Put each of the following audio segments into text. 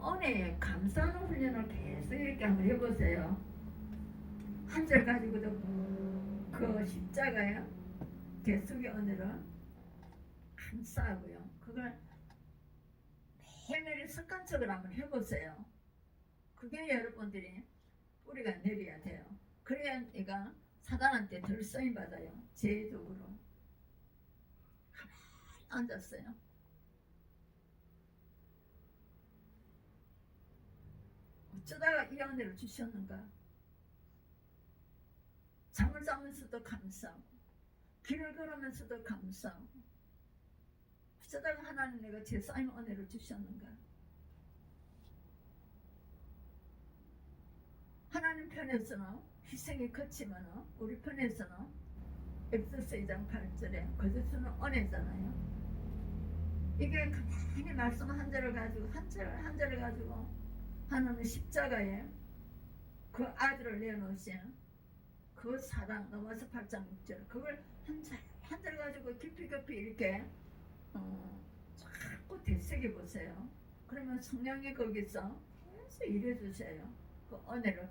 은혜에 감사하는 훈련을 계속 이렇게 한번 해보세요. 한 절 가지고도 그 십자가에 계속의 은혜를 감사하고요. 그걸 매일매일 습관적으로 한번 해보세요. 그게 여러분들이 뿌리가 내려야 돼요. 그래야 내가 사단한테 덜 쓰임받아요. 제도적으로 가만히 앉았어요. 어쩌다가 이 은혜를 주셨는가. 잠을 자면서도 감사하고 길을 걸으면서도 감사하고 어쩌다가 하나님 내가 제 쌓인 은혜를 주셨는가. 하나님 편에서는 희생이 컸지만 우리 편에서는 엑소스 2장 8절에 거짓은 은혜잖아요. 이게 가만히 말씀 한 절을 가지고 한 절을 가지고 하나님 십자가에 그 아들을 내어놓으신 그 사랑 넘어서 8장 6절 그걸 한 절 가지고 깊이 이렇게 자꾸 되새겨 보세요. 그러면 성령이 거기서 계속 일해 주셔요. 그 은혜를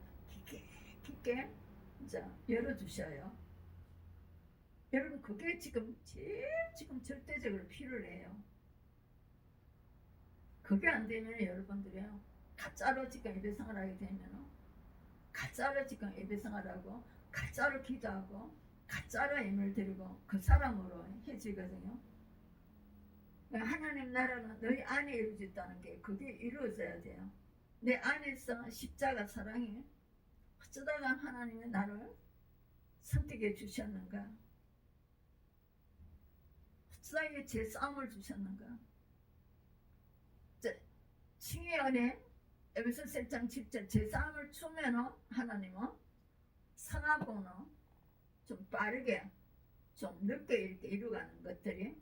깊게 열어주셔요. 여러분 그게 지금 제일 절대적으로 필요해요. 그게 안 되면 여러분들이요 가짜로 지금 예배생활 하게 되면 가짜로 지금 예배생활 하고 가짜로 기도하고 가짜로 예물을 드리고 그 사람으로 해지거든요. 하나님 나라는 너희 안에 이루어졌다는 게 그게 이루어져야 돼요. 내 안에서 십자가 사랑이 어쩌다가 하나님이 나를 선택해 주셨는가. 어쩌다가 제 싸움을 주셨는가. 칭의 은혜 에베소서 1장 10절 제 싸움을 주면 하나님은 선하고는 좀 빠르게 좀 늦게 이렇게 이루어가는 것들이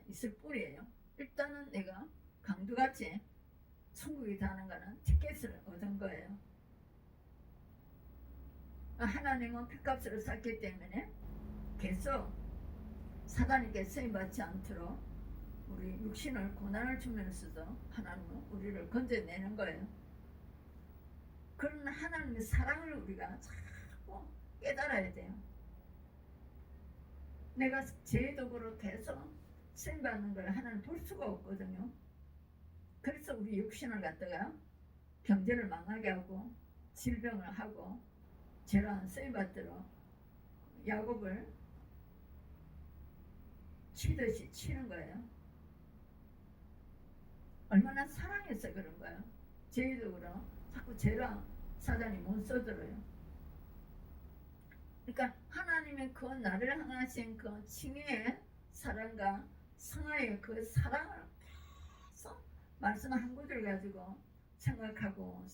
있을 뿐이에요. 일단은 내가 강두같이 천국에 가는 거는 티켓을 얻은 거예요. 하나님은 피값으로 샀기 때문에 계속 사단에게 쓰임받지 않도록 우리 육신을 고난을 주면서도 하나님은 우리를 건져내는 거예요. 그런 하나님의 사랑을 우리가 자꾸 깨달아야 돼요. 내가 죄도구로 계속 쓰임받는 걸 하나님 볼 수가 없거든요. 그래서 우리 육신을 갖다가 경제를 망하게 하고 질병을 하고 죄란 쓰임받도록 야곱을 치듯이 치는 거예요. 얼마나 사랑해서 그런 거예요. 죄도구로 자꾸 죄라 사단이 못 써들어요. 그러니까 하나님의 그 나를 향하신 그 칭의의 사랑과 성화의 그 사랑을 계속 말씀 한 구절 가지고 생각하고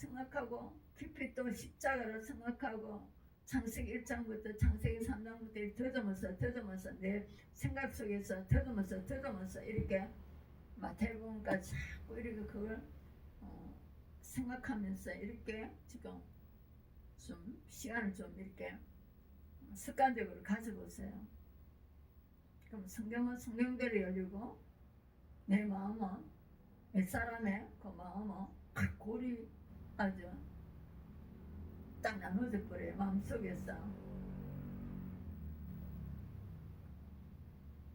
깊이 또 십자가를 생각하고 창세기 1장부터 창세기 3장부터 더듬어서 내 생각 속에서 더듬어서 이렇게 마태복음까지 자꾸 이렇게 그걸 생각하면서 이렇게 지금 좀 시간을 좀 이렇게 습관적으로 가져보세요. 그럼 성경은 성경대로 열리고 내 마음은 윗사람의 그 마음은 골이 아주 딱 나눠져 버려요. 마음속에서.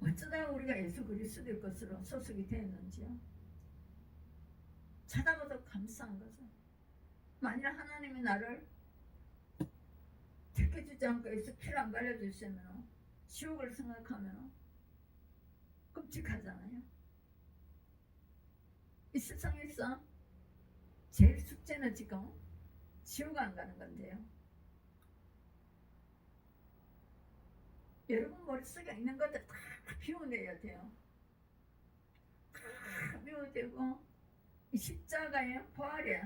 어쩌다가 우리가 예수 그리스도의 것으로 소속이 되었는지요. 찾아봐도 감사한 거죠. 만일 하나님이 나를 택해주지 않고 예수 피를 안 발려주시면 지옥을 생각하면 끔찍하잖아요. 이 세상에서 제일 숙제는 지금 지옥 안 가는 건데요. 여러분 머릿속에 있는 것들 다 비워내야 돼요. 다 비워내고 이 십자가의 부활에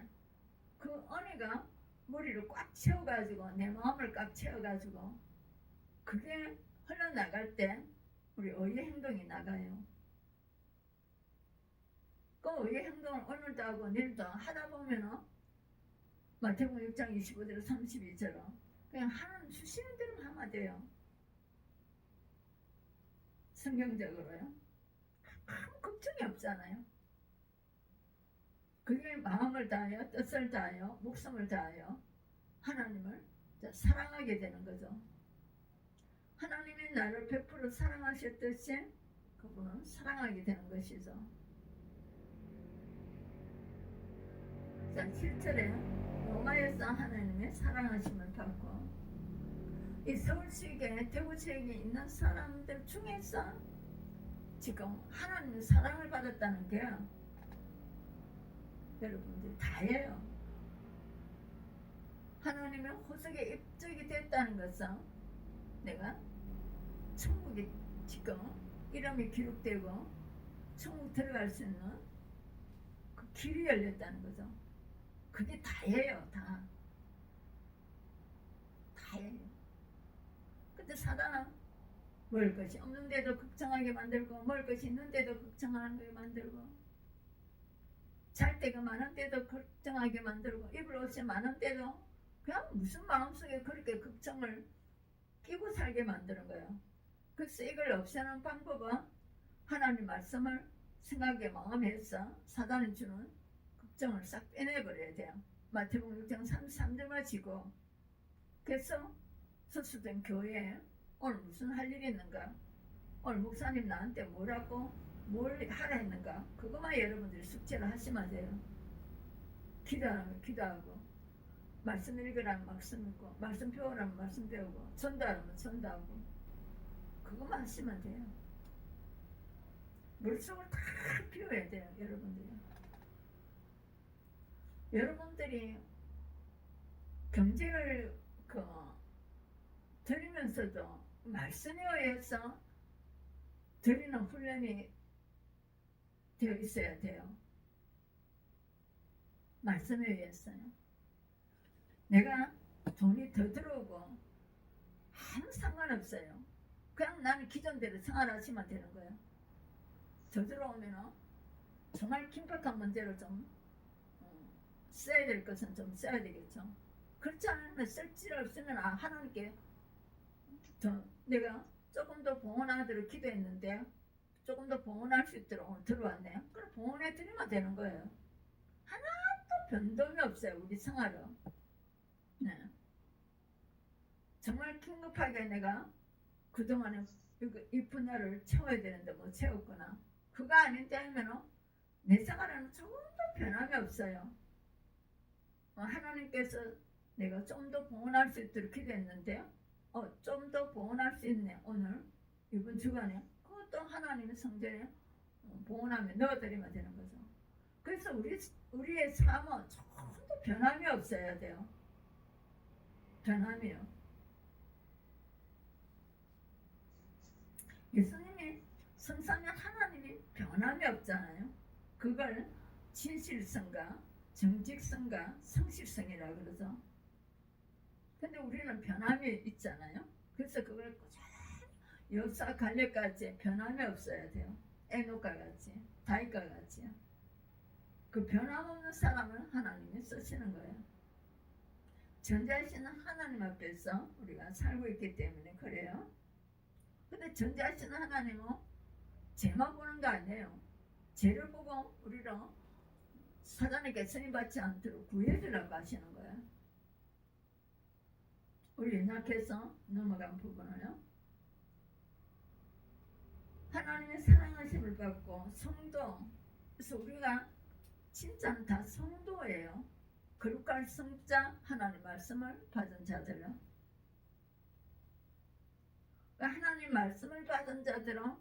그 은혜가 머리를 꽉 채워가지고 내 마음을 꽉 채워가지고 그게 흘러나갈 때 우리 의의 행동이 나가요. 그 의의 행동을 오늘도 하고 내일도 하다 보면은 마태복음 6장 25절 32절로 그냥 하나님 주시는 대로 하면 돼요. 성경적으로요. 아무 걱정이 없잖아요. 그게 마음을 다하여 뜻을 다하여 목숨을 다하여 하나님을 사랑하게 되는 거죠. 하나님이 나를 100% 사랑하셨듯이 그분은 사랑하게 되는 것이죠. 자, 7절에 로마에서 하나님의 사랑하심을 받고 이 서울 지역에 대구 지역에 있는 사람들 중에서 지금 하나님의 사랑을 받았다는 게 여러분들 다예요. 하나님의 호석에 입적이 됐다는 것은 내가 천국에 지금 이름이 기록되고 천국 들어갈 수 있는 그 길이 열렸다는 거죠. 그게 다예요. 다예요. 근데 사단은 먹을 것이 없는데도 걱정하게 만들고 먹을 것이 있는데도 걱정하게 만들고 잘 때가 많은데도 걱정하게 만들고 입을 옷이 많은데도 그냥 무슨 마음속에 그렇게 걱정을 끼고 살게 만드는 거예요. 그래서 이걸 없애는 방법은 하나님 말씀을 생각에 마음에서 사단이 주는 걱정을 싹 빼내버려야 돼요. 마태복음 6장 33절만 지고 그래서 소수된 교회에 오늘 무슨 할 일이 있는가, 오늘 목사님 나한테 뭐라고 뭘 하라 했는가, 그것만 여러분들이 숙제를 하시면 돼요. 기도하면 기도하고 말씀 읽으라면 말씀 읽고 말씀 배우라면 말씀 배우고 전도하라면 전도하고 그것만 하시면 돼요. 물속을 다 비워야 돼요. 여러분들이 경쟁을 드리면서도 말씀에 의해서 드리는 훈련이 되어 있어야 돼요. 말씀에 의해서요. 내가 돈이 더 들어오고 아무 상관없어요. 그냥 나는 기존대로 생활하시면 되는 거예요. 더 들어오면 정말 긴박한 문제로 좀 써야 될 것은 좀 써야 되겠죠. 그렇지 않으면 쓸 없으면 하나님께 내가 조금 더 봉헌하도록 기도했는데 조금 더 봉헌할 수 있도록 오늘 들어왔네요. 그럼 봉헌해 드리면 되는 거예요. 하나도 변동이 없어요. 우리 생활은. 네. 정말 긴급하게 내가 그동안에 이 분야를 채워야 되는데 못 채웠구나. 그거 아닌데 하면 내 생활에는 조금도 변함이 없어요. 하나님께서 내가 좀 더 봉헌할 수 있도록 기도했는데 좀 더 봉헌할 수 있네. 오늘 이번 주간에 그것도 하나님의 성전에 봉헌하면 넣어드리면 되는 거죠. 그래서 우리의 삶은 조금도 변함이 없어야 돼요. 변함이요. 예수님이 성삼위 하나님이 변함이 없잖아요. 그걸 진실성과 정직성과 성실성이라고 그러죠. 근데 우리는 변함이 있잖아요. 그래서 그걸 역사 갈렙까지 변함이 없어야 돼요. 에녹과 같이, 다윗과 같이. 그 변함없는 사람을 하나님이 쓰시는 거예요. 전자하시는 하나님 앞에서 우리가 살고 있기 때문에 그래요. 근데 전자하시는 하나님은 죄만 보는 거 아니에요. 죄를 보고 우리를 사단에게 선임받지 않도록 구해주라고 하시는 거예요. 우리 연약해서 넘어간 부분을요. 하나님의 사랑하심을 받고 성도, 그래서 우리가 진짜는 다 성도예요. 거룩할 성자 하나님 말씀을 받은 자들은, 하나님 말씀을 받은 자들은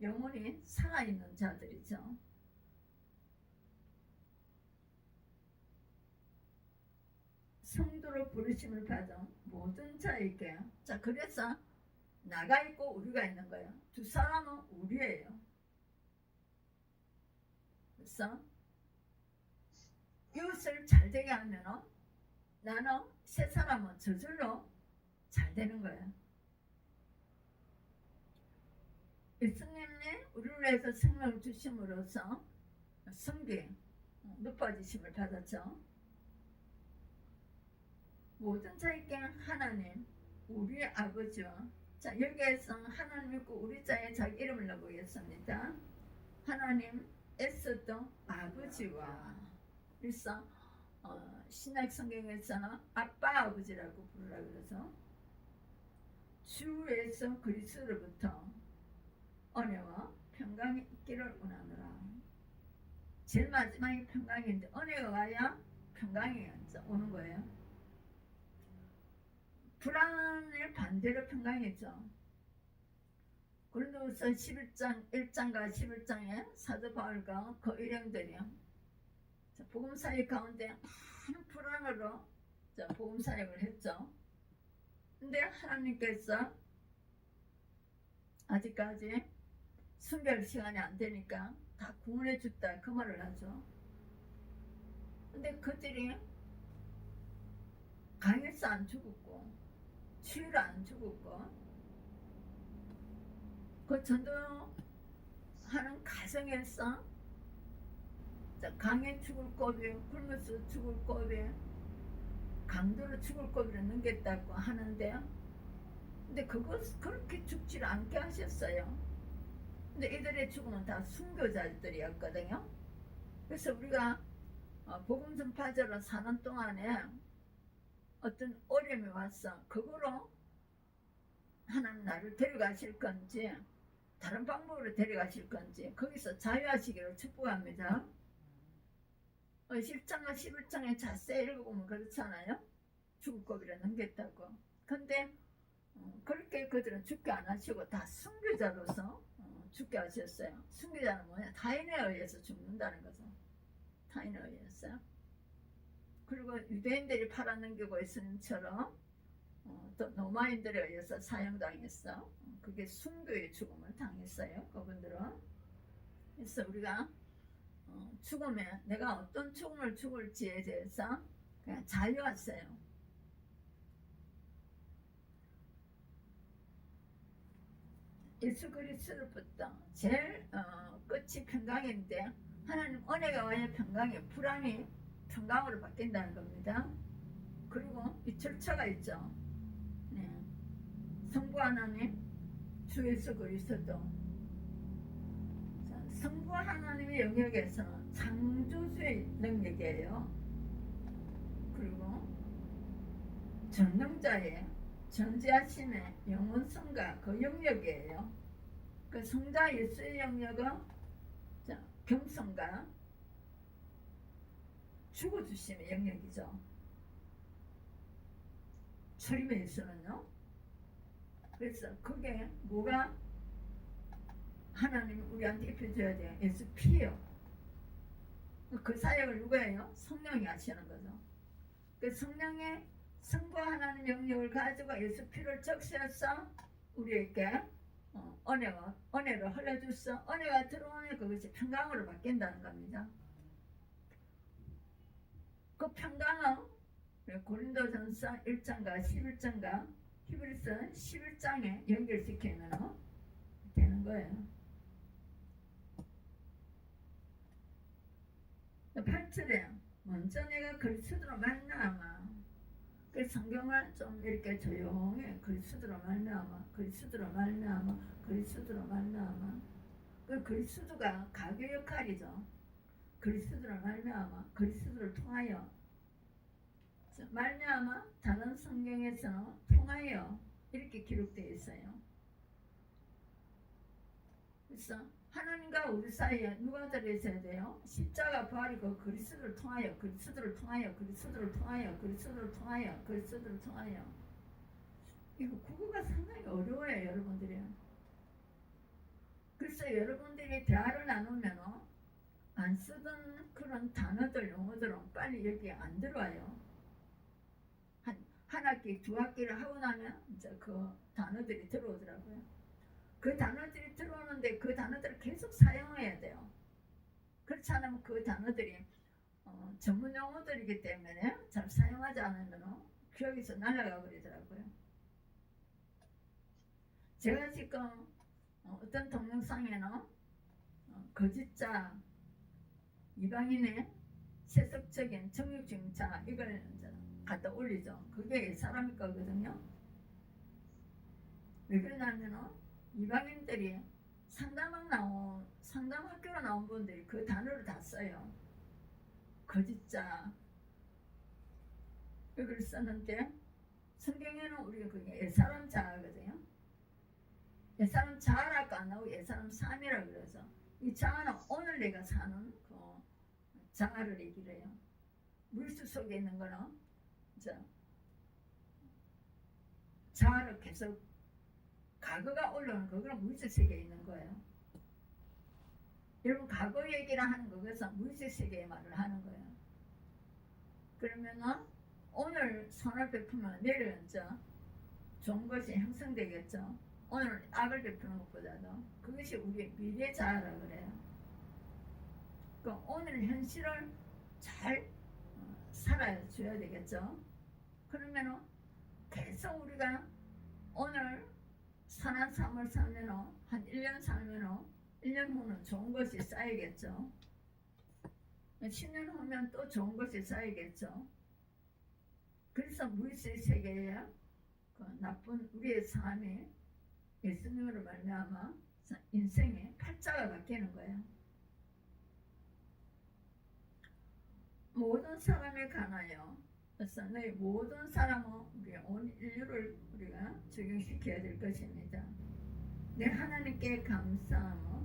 영혼이 살아있는 자들이죠. 성도로 부르심을 받은 모든 자에게, 자, 그래서 나가 있고 우리가 있는 거예요. 두 사람은 우리예요. 그래서 이웃을 잘 되게 하면 나는 세 사람은 저절로 잘 되는 거예요. 예수님이 우리를 위해서 생명을 주심으로써 성비 높아지심을 받았죠. 모든 자에게 하나님, 우리의 아버지와, 자, 여기에서 하나님 있고 우리 자에 자기 이름을 넣어보겠습니다. 하나님, 애썼던 아버지와 그래서 신약 성경에서는 아빠 아버지라고 부르라 그래서 주에서 그리스도로부터 은혜와 평강이 있기를 원하노라. 제일 마지막에 평강인데 은혜가 와야 평강이 오는 거예요. 불안의 반대로 평강이죠. 고린도후서 11장 1장과 11장에 사도 바울과 그 일행들이 복음 사역 가운데 많은 불안으로 복음 사역을 했죠. 근데 하나님께서 아직까지 순별 시간이 안 되니까 다 구원해 줬다 그 말을 하죠. 근데 그들이 강에서 안 죽었고 추위로 안 죽었고 그 전도하는 가정에서 강에 죽을 고비 굶어서 죽을 고비 강도로 죽을 고비를 넘겼다고 하는데 근데 그것 그렇게 죽지를 않게 하셨어요. 근데 이들의 죽음은 다 순교자들이었거든요. 그래서 우리가 복음 전파자로 사는 동안에 어떤 어려움이 왔어. 그거로 하나님 나를 데려가실 건지 다른 방법으로 데려가실 건지 거기서 자유하시기를 축복합니다. 10장과 11장에 자세히 읽어보면 그렇잖아요. 죽을 고비를 넘겼다고. 근데 그렇게 그들은 죽게 안 하시고 다 순교자로서 죽게 하셨어요. 순교자는 뭐냐? 타인에 의해서 죽는다는 거죠. 타인에 의해서. 그리고 유대인들이 팔아넘기고 있는 것처럼 또 로마인들에 의해서 사형당했어. 그게 순교의 죽음을 당했어요. 그분들은. 그래서 우리가 죽음에 내가 어떤 죽음을 죽을지에 대해서 그냥 자유하세요. 예수 그리스도로부터 제일 끝이 평강인데 하나님 은혜가 와야 평강이 불안이 평강으로 바뀐다는 겁니다. 그리고 이 절차가 있죠. 네. 성부 하나님, 주 예수 그리스도. 성부 하나님의 영역에서는 창조주의 능력이에요. 그리고 전능자의 전지하심의 영원성과 그 영역이에요. 그 성자 예수의 영역은 겸손과 죽어주심의 영역이죠. 철임의 예수는요. 그래서 그게 뭐가 하나님이 우리한테 입혀줘야 돼요. 예수 피요. 그 사역을 누가 해요? 성령이 하시는 거죠. 그 성령의 성부와 하나님 영역을 가지고 예수 피를 적셔서 우리에게 은혜를 흘려줘서 은혜가 들어오면 그것이 평강으로 바뀐다는 겁니다. 그 평강은 고린도전서 1장과 11장과 히브리서 11장에 연결시키면 되는 거예요. 8절에 먼저 내가 그리스도로 말미암아 그 성경을 좀 이렇게 조용히 그리스도로 말미암아 그 그리스도가 가교 역할이죠. 그리스도로 말미암아 그리스도를 통하여 말미암아 다른 성경에서는 통하여 이렇게 기록되어 있어요. 그래서 하나님과 우리 사이에 누가 들어있어야 돼요? 십자가 부활이고 그리스도를 통하여 이거 국어가 상당히 어려워요 여러분들이. 그래서 여러분들이 대화를 나누면 안 쓰던 그런 단어들 용어들은 빨리 여기 안 들어와요. 한 학기 두 학기를 하고 나면 이제 그 단어들이 들어오더라고요. 그 단어들이 들어오는데 그 단어들을 계속 사용해야 돼요. 그렇지 않으면 그 단어들이 전문 용어들이기 때문에 잘 사용하지 않으면 기억에서 날아가 버리더라고요. 제가 지금 어떤 동영상에는 거짓자, 이방인의 세속적인 정육증자 이걸 갖다 올리죠. 그게 사람일 거거든요. 왜 그러냐면 이방인들이 상담학교로 나온 분들이 그 단어를 다 써요. 거짓자 이걸 썼는데 성경에는 우리가 그게 옛사람 자아거든요. 옛사람 자아라고 안 나오고 옛사람 삶이라고 그래서 이 자아는 오늘 내가 사는 그 자아를 얘기를 해요. 물수 속에 있는 거는 자아를 계속 과거가 올라오는 그거는 물질 세계에 있는 거예요. 여러분 과거 얘기를 하는 거에서 물질 세계의 말을 하는 거예요. 그러면은 오늘 선을 베푸면 내일은 좋은 것이 형성되겠죠. 오늘 악을 베푸는 것보다도 그것이 우리의 미래 자아라 그래요. 그러니까 오늘 현실을 잘 살아줘야 되겠죠. 그러면은 계속 우리가 오늘 선한 삶을 살면은 한 1년 살면은 1년 후는 좋은 것이 쌓이겠죠. 10년 후면 또 좋은 것이 쌓이겠죠. 그래서 물질 세계에 그 나쁜 우리의 삶이 예수님으로 말미암아 인생의 팔자가 바뀌는 거예요. 모든 사람에 관하여 그래서 너희 모든 사람은 우리 온 인류를 우리가 적용시켜야 될 것입니다. 내 하나님께 감사하며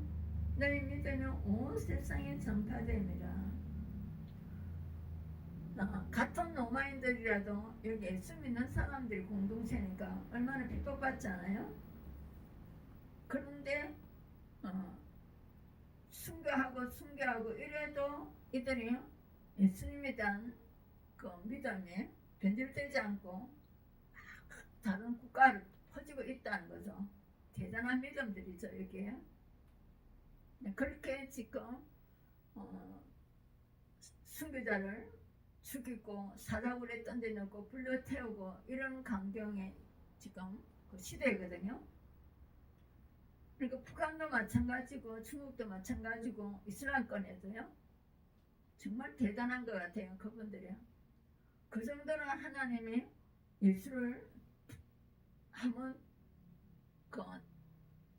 너희 믿음이 온 세상에 전파됩니다. 같은 로마인들이라도 여기 예수 믿는 사람들이 공동체니까 얼마나 핍박받지 않아요? 그런데 순교하고 이래도 이들이 예수님에 대한 그 믿음이 변질되지 않고 다른 국가를 퍼지고 있다는 거죠. 대단한 믿음들이죠 여기에. 그렇게 지금 순교자를 죽이고 사자굴에 던져놓고 불러 태우고 이런 광경에 지금 그 시대거든요. 그러니까 북한도 마찬가지고 중국도 마찬가지고 이스라엘권에도요. 정말 대단한 것 같아요. 그분들이요. 그 정도로 하나님이 예수를 한번 그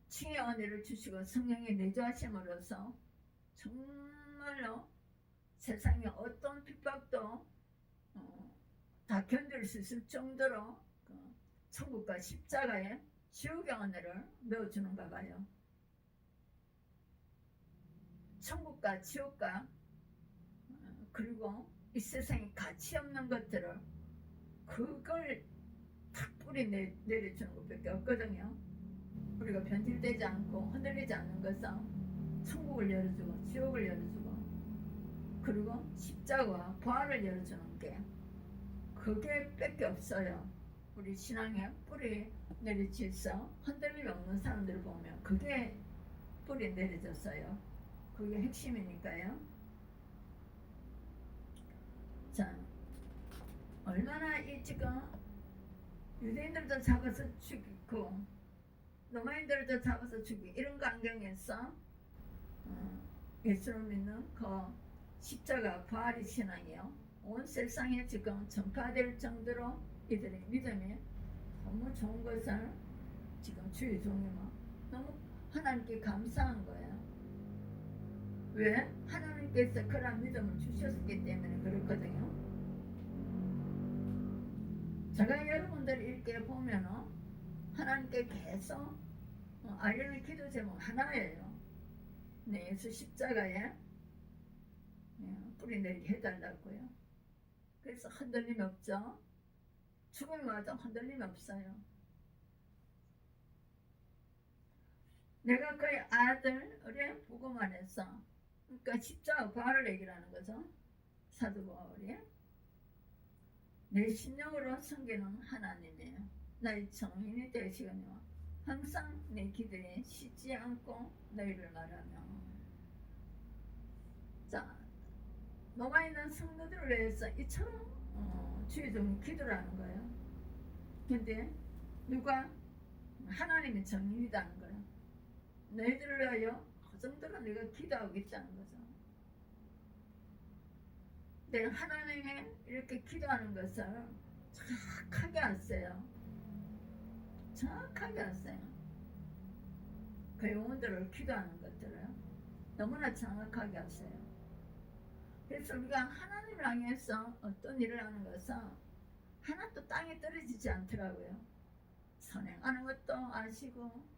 칭의 은혜를 주시고 성령의 내주하심으로써 정말로 세상에 어떤 핍박도 다 견딜 수 있을 정도로 그 천국과 십자가에 지옥의 은혜를 넣어주는가 봐요. 천국과 지옥과 그리고 이 세상에 가치 없는 것들을 그걸 탁 뿌리 내려주는 것밖에 없거든요. 우리가 변질되지 않고 흔들리지 않는 것은 천국을 열어주고 지옥을 열어주고 그리고 십자가와 부활을 열어주는 게 그게 밖에 없어요. 우리 신앙에 뿌리 내리쳐서 흔들림이 없는 사람들을 보면 그게 뿌리 내려졌어요. 그게 핵심이니까요. 자, 얼마나 이 지금 유대인들도 잡아서 죽이고 로마인들도 잡아서 죽이고 이런 광경에서 예수를 믿는 그 십자가 부활의 신앙이요. 온 세상에 지금 전파될 정도로 이들의 믿음이 너무 좋은 것을 지금 주의 종이면 너무 하나님께 감사한 거예요. 왜? 하나님께서 그런 믿음을 주셨기 때문에 그렇거든요. 제가 여러분들 이렇게 보면은 하나님께 계속 알려는 기도 제목 하나예요. 네, 예수 십자가에 뿌리 내리게 해달라고요. 그래서 흔들림 없죠. 죽음이 와도 흔들림 없어요. 내가 그의 아들의 복음 안에서 그러니까 십자가 부활을 얘기하는 거죠. 사도 바울이 내 심령으로 섬기는 하나님이에요. 나의 정인이 되시거니와 항상 내 기도에 쉬지 않고 너희를 말하며. 자, 너가 있는 성도들을 위해서 이처럼 주의 종이 기도를 하는 거예요. 근데 누가? 하나님의 정인이라는 거예요. 너희들을 위하여 그 정도로 내가 기도하고 있다는 거죠. 내가 하나님의 이렇게 기도하는 것을 정확하게 아세요. 정확하게 아세요. 그 영혼들을 기도하는 것들을 너무나 정확하게 하세요. 그래서 우리가 하나님을 향해서 어떤 일을 하는 것은 하나도 땅에 떨어지지 않더라고요. 선행하는 것도 아시고,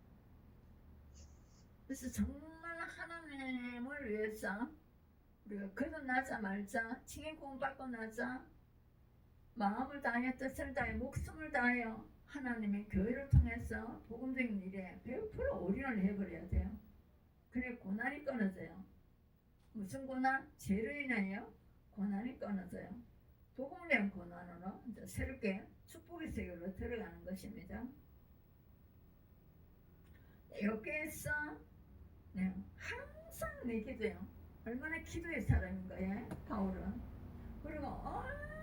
그래서 정말 하나님을 위해서 우리가 거듭나자 말자, 칭의 구원 받고 나자 마음을 다하여 뜻을 다하여 목숨을 다하여 하나님의 교회를 통해서 복음적인 일에 100% 올인을 해버려야 돼요. 그래 고난이 끊어져요. 무슨 고난? 죄로 인하여 고난이 끊어져요. 복음을 위한 고난으로 이제 새롭게 축복의 세계로 들어가는 것입니다. 여기에서 항상 내 기도요. 얼마나 기도의 사람인 거예요, 바울은. 그리고 얼마나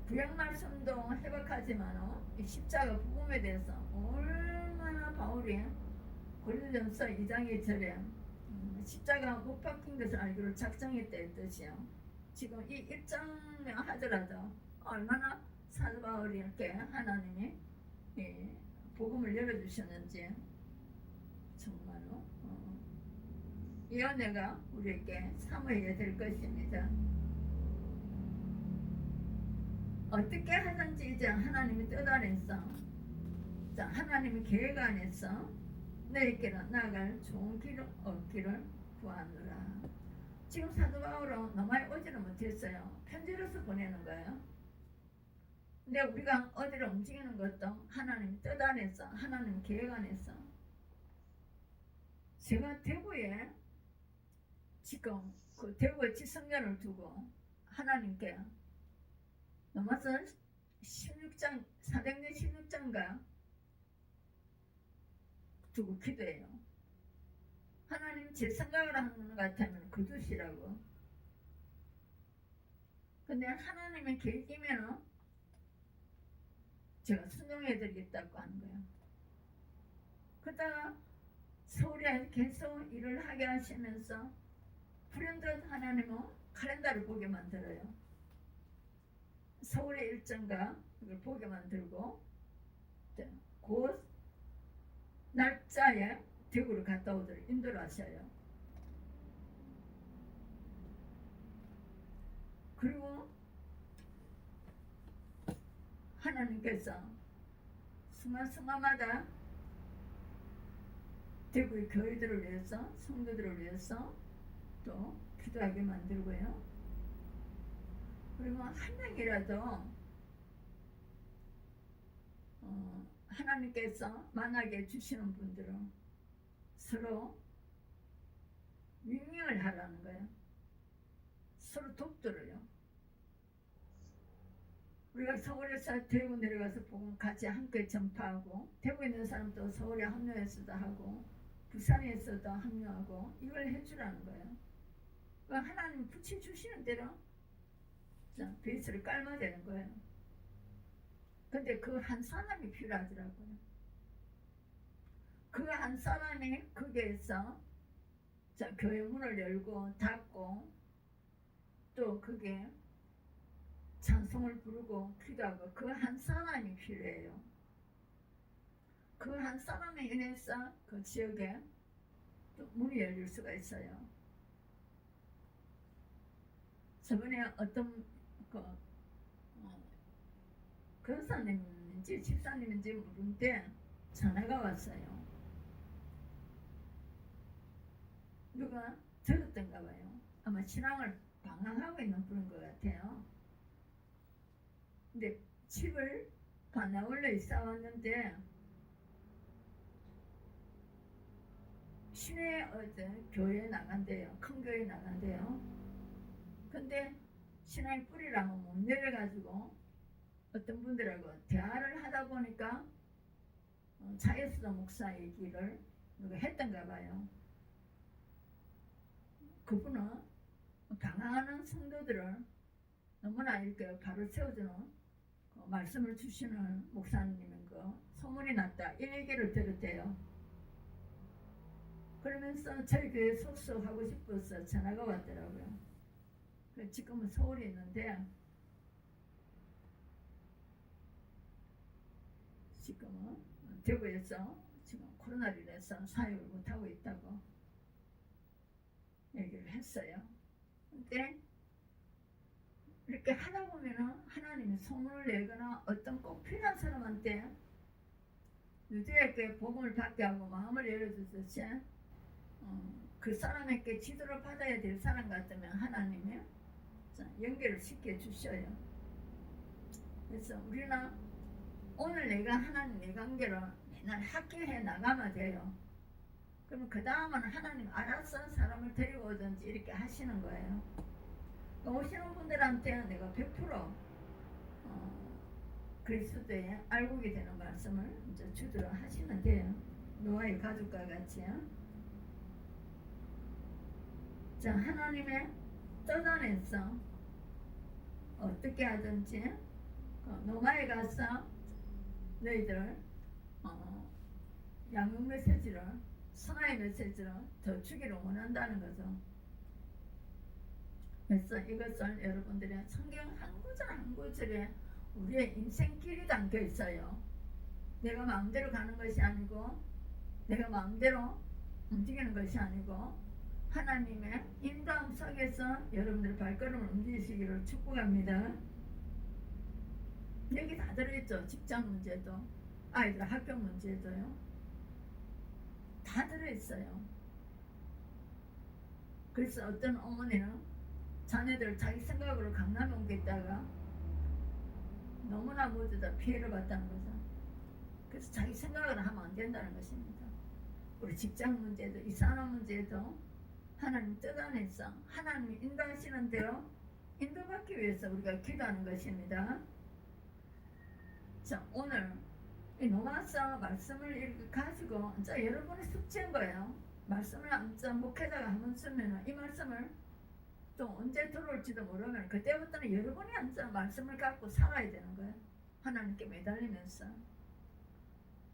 구약 말씀도 해박하지만 십자가 복음에 대해서 얼마나 바울이 고린도전서 2장 2절에 십자가 못 박힌 것을 알기로 작정했다 했듯이요. 지금 이 1장에 하더라도 얼마나 사도 바울이 이렇게 하나님이 복음을 열어주셨는지 정말로 이 은혜가 우리에게 삼아야 될 것입니다. 어떻게 하든지 이제 하나님의 뜻 안에서, 자, 하나님의 계획 안에서 너희께로 나아갈 좋은 길을 얻기를 구하노라. 지금 사도 바울은 너마에 오지는 못했어요. 편지로서 보내는 거예요. 근데 우리가 어디를 움직이는 것도 하나님 뜻 안에서, 하나님 계획 안에서. 제가 대구에 지금 그 대구에 지성전을 두고 하나님께 넘어서 16장, 사도행전 16장가 두고 기도해요. 하나님 제 생각을 하는 것 같으면 거두시라고. 근데 하나님의 계획이면 제가 순종해드리겠다고 하는 거예요. 그러다가 서울에 계속 일을 하게 하시면서 불현듯 하나님은 칼렌더를 보게 만들어요. 서울의 일정과 그걸 보게 만들고 곧 날짜에 대구를 갔다 오도록 인도를 하셔요. 그리고 하나님께서 순간순간마다 대구의 교회들을 위해서, 성도들을 위해서 또 기도하게 만들고요. 그리고 한 명이라도 하나님께서 만나게 주시는 분들은 서로 윈윈을 하라는 거예요. 서로 돕더라요. 우리가 서울에서 대구 내려가서 복음 같이 함께 전파하고, 대구에 있는 사람도 서울에 합류해서도 하고, 부산에서도 합류하고, 이걸 해주라는 거예요. 하나님 붙여주시는 대로 베이스를 깔아야 되는 거예요. 근데 그 한 사람이 필요하더라고요. 그 한 사람이 거기에서 교회 문을 열고 닫고, 또 그게 찬송을 부르고 기도하고, 그 한 사람이 필요해요. 그 한 사람에 인해서 그 지역에 또 문이 열릴 수가 있어요. 저번에 어떤 권사님인지 집사님인지 모르는데 전화가 왔어요. 누가 들었던가 봐요. 아마 신앙을 방황하고 있는 분인 것 같아요. 근데 집을 바나울로 이사 왔는데 시내 어제 교회에 나간대요. 큰 교회에 나간대요. 근데 신앙의 뿌리라면 못 내려가지고 어떤 분들하고 대화를 하다 보니까 차에서도 목사 얘기를 누가 했던가 봐요. 그분은 방황하는 성도들을 너무나 이렇게 바로 세워주는 말씀을 주시는 목사님인 거 소문이 났다, 이 얘기를 들었대요. 그러면서 저희 교회에 소속하고 싶어서 전화가 왔더라고요. 지금은 서울에 있는데 지금은 대구에서 지금 코로나로 인해서 사역을 못하고 있다고 얘기를 했어요. 근데 이렇게 하다 보면은 하나님이 소문을 내거나 어떤 꼭 필요한 사람한테 누구에게 복음을 받게 하고 마음을 열어주듯이 그 사람에게 지도를 받아야 될 사람 같으면 하나님이 연결을 시켜 주셔요. 그래서 우리는 오늘 내가 하나님 내 관계를 맨날 학교에 나가면 돼요. 그러면 그 다음은 하나님 알아서 사람을 데리고 오든지 이렇게 하시는 거예요. 오시는 분들한테 내가 100% 그리스도의 알고게 되는 말씀을 이제 주도록 하시면 돼요. 노아의 가족과 같이요. 자, 하나님의 뜻 안에서 어떻게 하든지 노아에 가서 너희들 양육 메시지를 선화의 메시지를 더 주기를 원한다는 거죠. 그래서 이것을 여러분들의 성경 한 구절 한 구절에 우리의 인생길이 담겨 있어요. 내가 마음대로 가는 것이 아니고 내가 마음대로 움직이는 것이 아니고 하나님의 인도함 속에서 여러분들 발걸음을 움직이시기를 축복합니다. 여기 다 들어있죠. 직장 문제도 아이들 학교 문제도요. 다 들어있어요. 그래서 어떤 어머니는 자녀들 자기 생각으로 강남에 옮겼다가 너무나 모두 다 피해를 봤다는 거죠. 그래서 자기 생각을 하면 안 된다는 것입니다. 우리 직장 문제도 이 산업 문제도 하나님 뜻 안에서 하나님이 인도하시는 대로 인도받기 위해서 우리가 기도하는 것입니다. 자, 오늘 이 노마서 말씀을 이렇게 가지고 이제 여러분의 숙제인 거예요. 말씀을 앉아 목회자가 한번 쓰면 이 말씀을 또 언제 들어올지도 모르면 그때부터는 여러분이 앉아 말씀을 갖고 살아야 되는 거예요. 하나님께 매달리면서.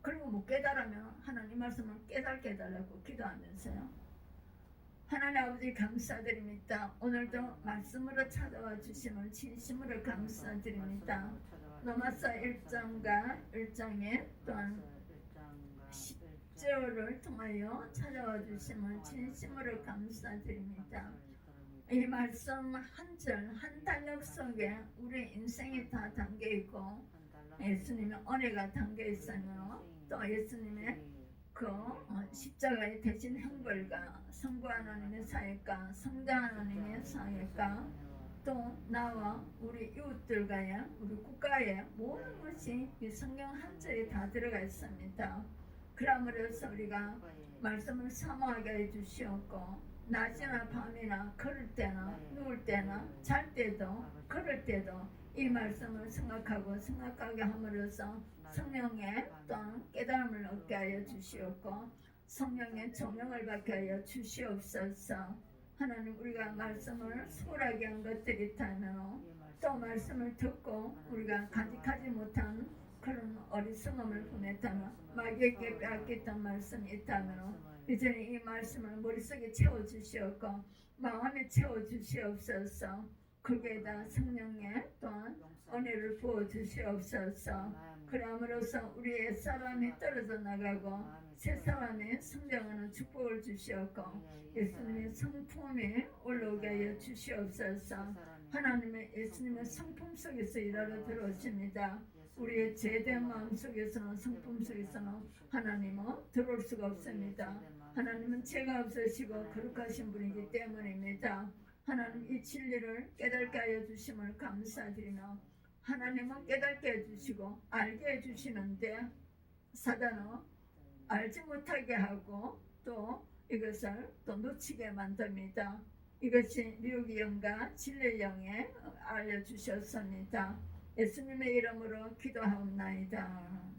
그리고 못 깨달으면 하나님 말씀을 깨닫게 해달라고 기도하면서요. 하나님 아버지 감사드립니다. 오늘도 말씀으로 찾아와 주심을 진심으로 감사드립니다. 로마서 1장과 1장에 또한 10절을 통하여 찾아와 주심을 진심으로 감사드립니다. 이 말씀 한 절, 한 단역 속에 우리 인생이 다 담겨있고 예수님의 은혜가 담겨있으며 또 예수님의 그 십자가의 대신 형벌과 성부 하나님의 사역과 성자 하나님의 사역과 또 나와 우리 이웃들과의 우리 국가의 모든 것이 이 성경 한 절에 다 들어가 있습니다. 그러므로서 우리가 말씀을 사모하게 해주시옵고 낮이나 밤이나 걸을 때나 누울 때나 잘 때도 걸을 때도 이 말씀을 생각하게 함으로써 성령의 또한 깨달음을 얻게 하여 주시옵고 성령의 조명을 받게 하여 주시옵소서. 하나님 우리가 말씀을 소홀하게 한 것들이 있다면 또 말씀을 듣고 우리가 간직하지 못한 그런 어리석음을 보냈다면 마귀에게 빼앗겼던 말씀이 있다면 이제는 이 말씀을 머릿속에 채워주시옵고 마음에 채워주시옵소서. 거기에다 성령의 또한 은혜를 부어주시옵소서. 그럼으로써 우리의 사람이 떨어져 나가고 새 사람의 성장하는 축복을 주시옵고 예수님의 성품이 올라오게 하여 주시옵소서. 하나님의 예수님의 성품 속에서 일하러 들어오십니다. 우리의 죄된 마음 속에서는 성품 속에서는 하나님은 들어올 수가 없습니다. 하나님은 죄가 없으시고 거룩하신 분이기 때문입니다. 하나님 이 진리를 깨닫게 하여 주심을 감사드리며 하나님은 깨닫게 해주시고 알게 해주시는데 사단은 알지 못하게 하고 또 이것을 또 놓치게 만듭니다. 이것이 미혹의 영과 진리의 영에 알려주셨습니다. 예수님의 이름으로 기도하옵나이다.